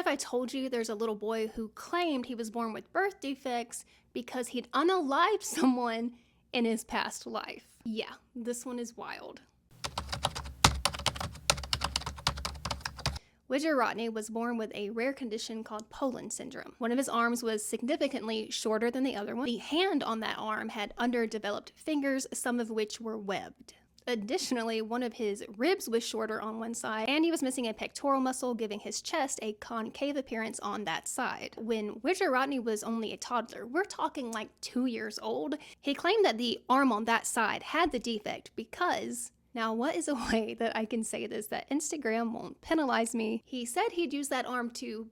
If I told you there's a little boy who claimed he was born with birth defects because he'd unalived someone in his past life. Yeah, this one is wild. Widger was born with a rare condition called Poland syndrome. One of his arms was significantly shorter than the other one. The hand on that arm had underdeveloped fingers, some of which were webbed. Additionally, one of his ribs was shorter on one side, and he was missing a pectoral muscle, giving his chest a concave appearance on that side. When Widger was only a toddler, we're talking like 2 years old, he claimed that the arm on that side had the defect because... Now, what is a way that I can say this that Instagram won't penalize me? He said he'd use that arm to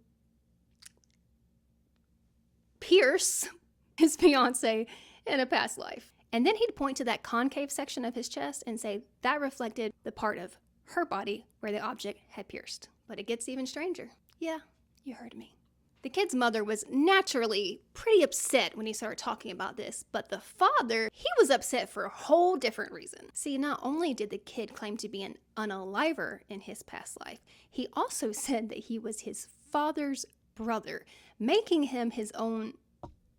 pierce his fiance in a past life. And then he'd point to that concave section of his chest and say that reflected the part of her body where the object had pierced. But it gets even stranger. Yeah, you heard me. The kid's mother was naturally pretty upset when he started talking about this, but the father, he was upset for a whole different reason. See, not only did the kid claim to be an unaliver in his past life, he also said that he was his father's brother, making him his own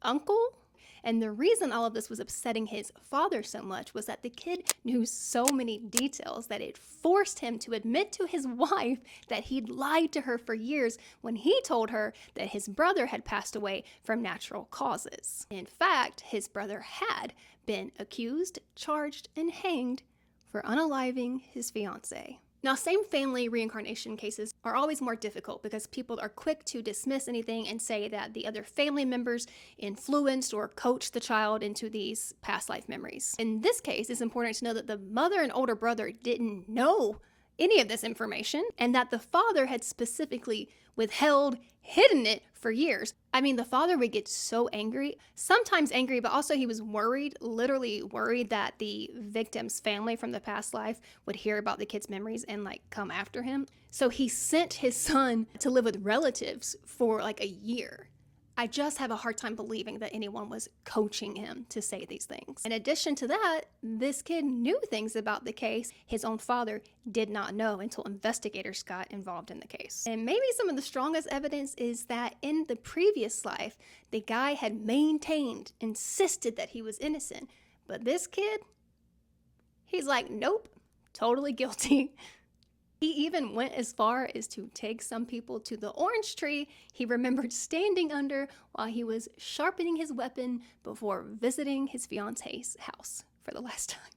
uncle. And the reason all of this was upsetting his father so much was that the kid knew so many details that it forced him to admit to his wife that he'd lied to her for years when he told her that his brother had passed away from natural causes. In fact, his brother had been accused, charged, and hanged for unaliving his fiancée. Now, same family reincarnation cases are always more difficult because people are quick to dismiss anything and say that the other family members influenced or coached the child into these past life memories. In this case, it's important to know that the mother and older brother didn't know any of this information and that the father had specifically hidden it for years. I mean, the father would get so angry, sometimes angry, but also he was worried, literally worried that the victim's family from the past life would hear about the kid's memories and like come after him. So he sent his son to live with relatives for like a year. I just have a hard time believing that anyone was coaching him to say these things. In addition to that, this kid knew things about the case his own father did not know until investigators got involved in the case. And maybe some of the strongest evidence is that in the previous life, the guy had insisted that he was innocent. But this kid, he's like, nope, totally guilty. He even went as far as to take some people to the orange tree he remembered standing under while he was sharpening his weapon before visiting his fiance's house for the last time.